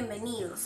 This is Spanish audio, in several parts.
bienvenidos.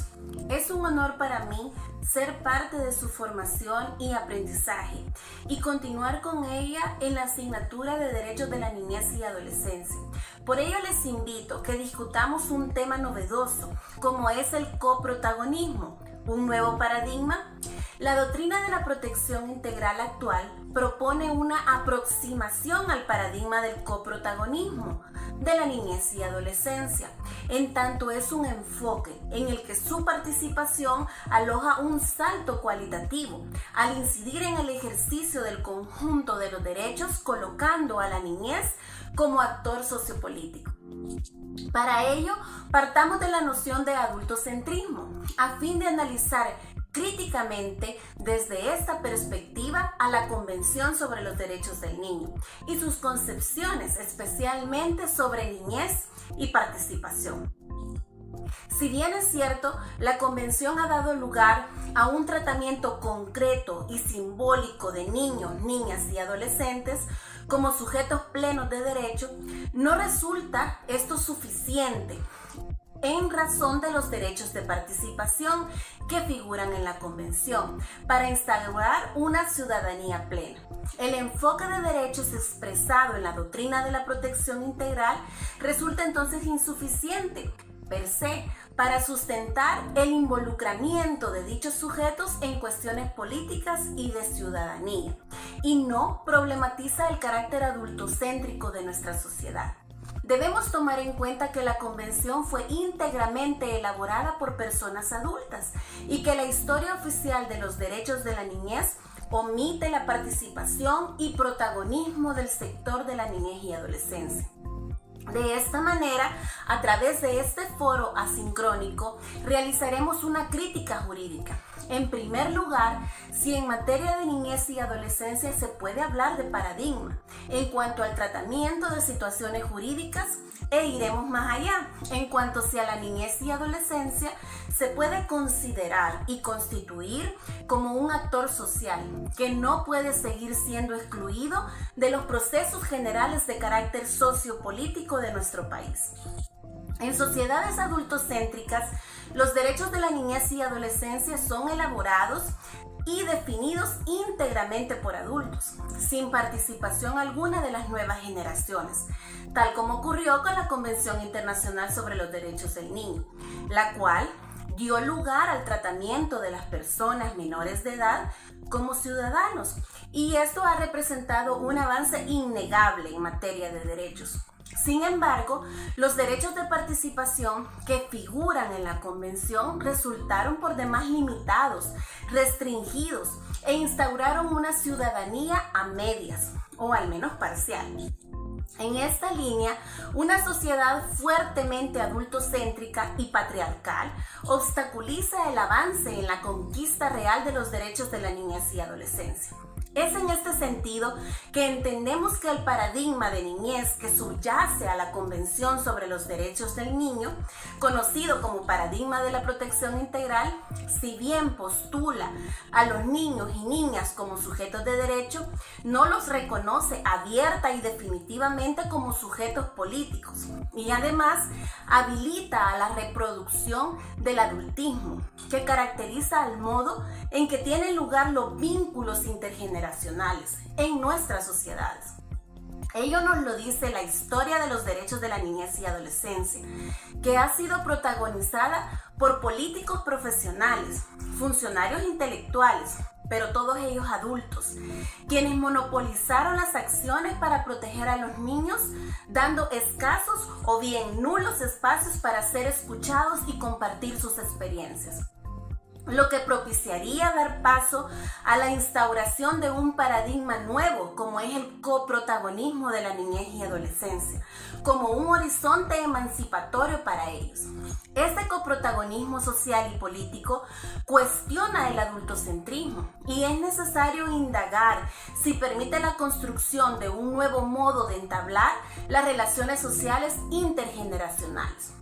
Es un honor para mí ser parte de su formación y aprendizaje y continuar con ella en la asignatura de Derechos de la Niñez y Adolescencia. Por ello les invito a que discutamos un tema novedoso, como es el coprotagonismo, un nuevo paradigma. La doctrina de la protección integral actual propone una aproximación al paradigma del coprotagonismo de la niñez y adolescencia, en tanto es un enfoque en el que su participación aloja un salto cualitativo al incidir en el ejercicio del conjunto de los derechos, colocando a la niñez como actor sociopolítico. Para ello, partamos de la noción de adultocentrismo, a fin de analizar críticamente desde esta perspectiva a la Convención sobre los Derechos del Niño y sus concepciones, especialmente sobre niñez y participación. Si bien es cierto, la Convención ha dado lugar a un tratamiento concreto y simbólico de niños, niñas y adolescentes como sujetos plenos de derecho, no resulta esto suficiente en razón de los derechos de participación que figuran en la Convención para instaurar una ciudadanía plena. El enfoque de derechos expresado en la doctrina de la protección integral resulta entonces insuficiente per se para sustentar el involucramiento de dichos sujetos en cuestiones políticas y de ciudadanía, y no problematiza el carácter adultocéntrico de nuestra sociedad. Debemos tomar en cuenta que la Convención fue íntegramente elaborada por personas adultas y que la historia oficial de los derechos de la niñez omite la participación y protagonismo del sector de la niñez y adolescencia. De esta manera, a través de este foro asincrónico, realizaremos una crítica jurídica. En primer lugar, si en materia de niñez y adolescencia se puede hablar de paradigma en cuanto al tratamiento de situaciones jurídicas, e iremos más allá en cuanto si a la niñez y adolescencia se puede considerar y constituir como un actor social que no puede seguir siendo excluido de los procesos generales de carácter sociopolítico de nuestro país. En sociedades adultocéntricas, los derechos de la niñez y adolescencia son elaborados y definidos íntegramente por adultos, sin participación alguna de las nuevas generaciones, tal como ocurrió con la Convención Internacional sobre los Derechos del Niño, la cual dio lugar al tratamiento de las personas menores de edad como ciudadanos, y esto ha representado un avance innegable en materia de derechos. Sin embargo, los derechos de participación que figuran en la Convención resultaron por demás limitados, restringidos e instauraron una ciudadanía a medias, o al menos parcial. En esta línea, una sociedad fuertemente adultocéntrica y patriarcal obstaculiza el avance en la conquista real de los derechos de la niñez y adolescencia. Es en este sentido que entendemos que el paradigma de niñez que subyace a la Convención sobre los Derechos del Niño, conocido como paradigma de la protección integral, si bien postula a los niños y niñas como sujetos de derecho, no los reconoce abierta y definitivamente como sujetos políticos, y además habilita a la reproducción del adultismo, que caracteriza al modo en que tienen lugar los vínculos intergeneracionales en nuestras sociedades. Ello nos lo dice la historia de los derechos de la niñez y adolescencia, que ha sido protagonizada por políticos profesionales, funcionarios intelectuales, pero todos ellos adultos, quienes monopolizaron las acciones para proteger a los niños, dando escasos o bien nulos espacios para ser escuchados y compartir sus experiencias, lo que propiciaría dar paso a la instauración de un paradigma nuevo como es el coprotagonismo de la niñez y adolescencia, como un horizonte emancipatorio para ellos. Este coprotagonismo social y político cuestiona el adultocentrismo y es necesario indagar si permite la construcción de un nuevo modo de entablar las relaciones sociales intergeneracionales.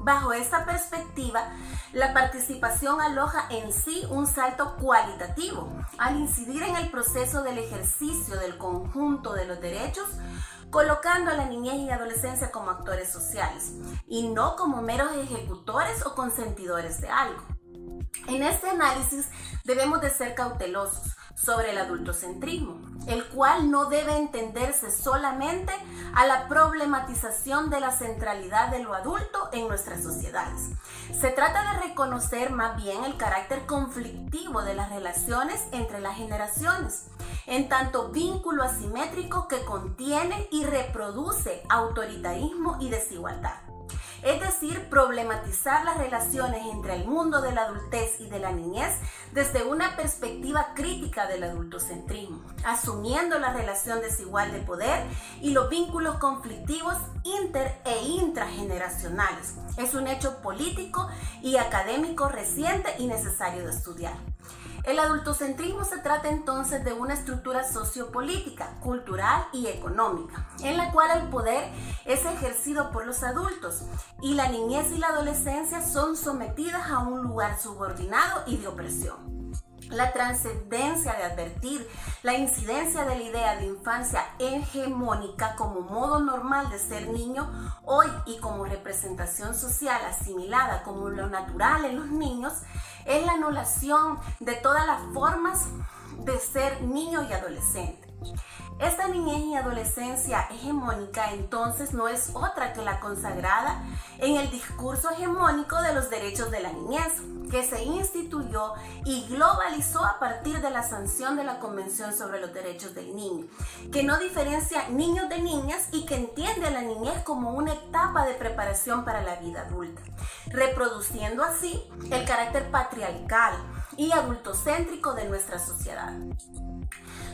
Bajo esta perspectiva, la participación aloja en sí un salto cualitativo al incidir en el proceso del ejercicio del conjunto de los derechos, colocando a la niñez y adolescencia como actores sociales y no como meros ejecutores o consentidores de algo. En este análisis debemos de ser cautelosos sobre el adultocentrismo, el cual no debe entenderse solamente a la problematización de la centralidad de lo adulto en nuestras sociedades. Se trata de reconocer más bien el carácter conflictivo de las relaciones entre las generaciones, en tanto vínculo asimétrico que contiene y reproduce autoritarismo y desigualdad. Es decir, problematizar las relaciones entre el mundo de la adultez y de la niñez desde una perspectiva crítica del adultocentrismo, asumiendo la relación desigual de poder y los vínculos conflictivos inter e intrageneracionales. Es un hecho político y académico reciente y necesario de estudiar. El adultocentrismo se trata entonces de una estructura sociopolítica, cultural y económica, en la cual el poder es ejercido por los adultos y la niñez y la adolescencia son sometidas a un lugar subordinado y de opresión. La trascendencia de advertir la incidencia de la idea de infancia hegemónica como modo normal de ser niño hoy y como representación social asimilada como lo natural en los niños es la anulación de todas las formas de ser niño y adolescente. Esta niñez y adolescencia hegemónica entonces no es otra que la consagrada en el discurso hegemónico de los derechos de la niñez, que se instituyó y globalizó a partir de la sanción de la Convención sobre los Derechos del Niño, que no diferencia niños de niñas y que entiende a la niñez como una etapa de preparación para la vida adulta, reproduciendo así el carácter patriarcal y adultocéntrico de nuestra sociedad.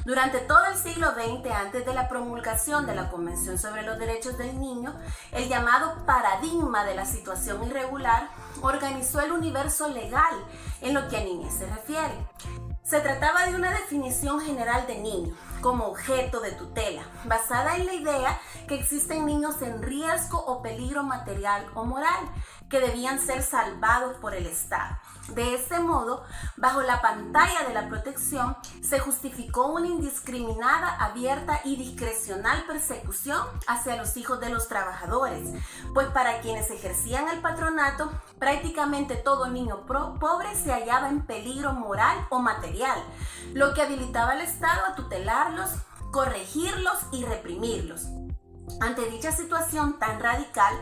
Durante todo el siglo XX, antes de la promulgación de la Convención sobre los Derechos del Niño, el llamado paradigma de la situación irregular organizó el universo legal en lo que a niñez se refiere. Se trataba de una definición general de niño como objeto de tutela, basada en la idea que existen niños en riesgo o peligro material o moral, que debían ser salvados por el Estado. De este modo, bajo la pantalla de la protección, se justificó una indiscriminada, abierta y discrecional persecución hacia los hijos de los trabajadores, pues para quienes ejercían el patronato, prácticamente todo niño pobre se hallaba en peligro moral o material, lo que habilitaba al Estado a tutelarlos, corregirlos y reprimirlos. Ante dicha situación tan radical,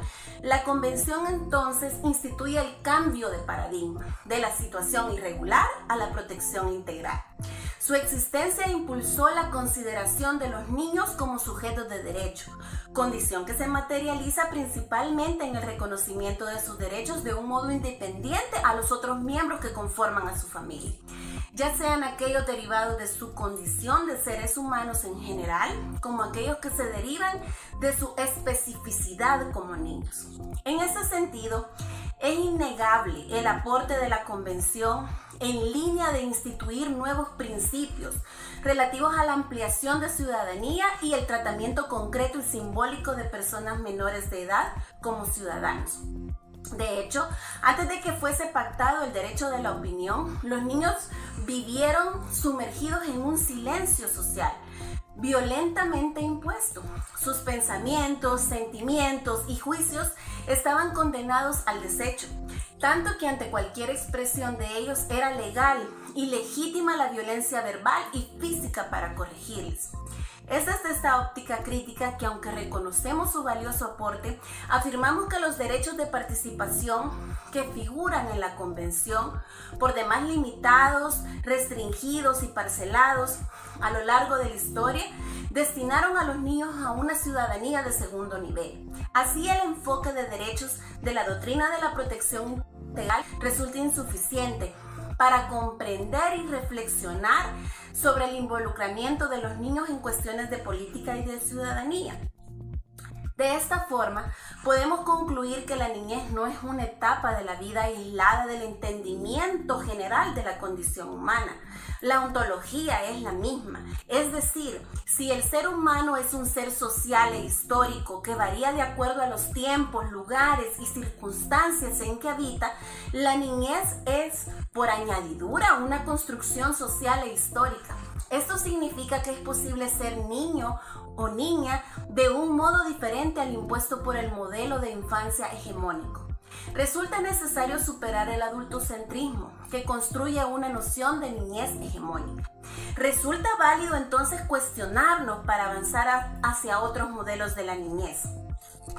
la Convención entonces instituye el cambio de paradigma, de la situación irregular a la protección integral. Su existencia impulsó la consideración de los niños como sujetos de derecho, condición que se materializa principalmente en el reconocimiento de sus derechos de un modo independiente a los otros miembros que conforman a su familia, ya sean aquellos derivados de su condición de seres humanos en general, como aquellos que se derivan de su especificidad como niños. En ese sentido, es innegable el aporte de la Convención en línea de instituir nuevos principios relativos a la ampliación de ciudadanía y el tratamiento concreto y simbólico de personas menores de edad como ciudadanos. De hecho, antes de que fuese pactado el derecho de la opinión, los niños vivieron sumergidos en un silencio social, violentamente impuesto. Sus pensamientos, sentimientos y juicios estaban condenados al desecho, tanto que ante cualquier expresión de ellos era legal y legítima la violencia verbal y física para corregirles. Es desde esta óptica crítica que, aunque reconocemos su valioso aporte, afirmamos que los derechos de participación que figuran en la Convención, por demás limitados, restringidos y parcelados a lo largo de la historia, destinaron a los niños a una ciudadanía de segundo nivel. Así, el enfoque de derechos de la doctrina de la protección integral resulta insuficiente para comprender y reflexionar sobre el involucramiento de los niños en cuestiones de política y de ciudadanía. De esta forma, podemos concluir que la niñez no es una etapa de la vida aislada del entendimiento general de la condición humana. La ontología es la misma, es decir, si el ser humano es un ser social e histórico que varía de acuerdo a los tiempos, lugares y circunstancias en que habita, la niñez es, por añadidura, una construcción social e histórica. Esto significa que es posible ser niño o niña de un modo diferente al impuesto por el modelo de infancia hegemónico. Resulta necesario superar el adultocentrismo, que construye una noción de niñez hegemónica. Resulta válido entonces cuestionarnos para avanzar hacia otros modelos de la niñez.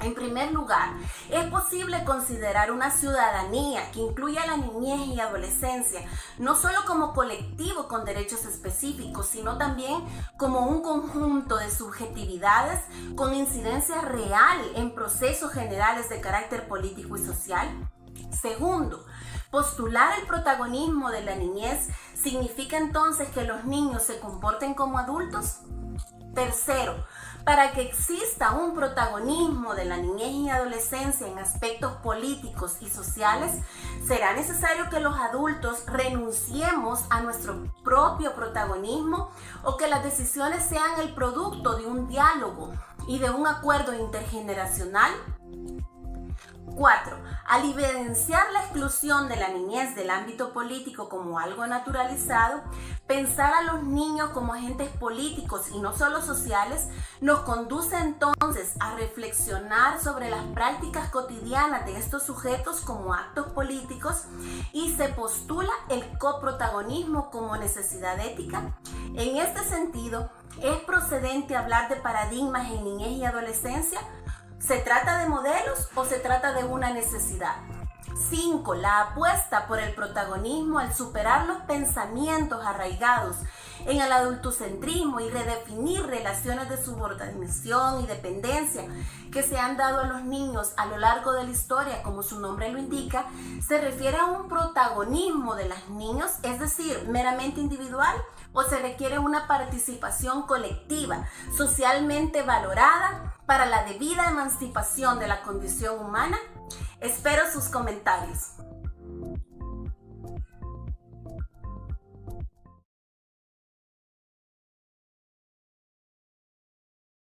En primer lugar, es posible considerar una ciudadanía que incluya la niñez y adolescencia, no solo como colectivo con derechos específicos, sino también como un conjunto de subjetividades con incidencia real en procesos generales de carácter político y social. Segundo, postular el protagonismo de la niñez significa entonces que los niños se comporten como adultos. Tercero, para que exista un protagonismo de la niñez y adolescencia en aspectos políticos y sociales, será necesario que los adultos renunciemos a nuestro propio protagonismo o que las decisiones sean el producto de un diálogo y de un acuerdo intergeneracional. 4. Al evidenciar la exclusión de la niñez del ámbito político como algo naturalizado, pensar a los niños como agentes políticos y no solo sociales nos conduce entonces a reflexionar sobre las prácticas cotidianas de estos sujetos como actos políticos y se postula el coprotagonismo como necesidad ética. En este sentido, ¿es procedente hablar de paradigmas en niñez y adolescencia? ¿Se trata de modelos o se trata de una necesidad? 5. La apuesta por el protagonismo al superar los pensamientos arraigados en el adultocentrismo y redefinir relaciones de subordinación y dependencia que se han dado a los niños a lo largo de la historia, como su nombre lo indica, se refiere a un protagonismo de los niños, es decir, meramente individual, o se requiere una participación colectiva, socialmente valorada para la debida emancipación de la condición humana. Espero sus comentarios.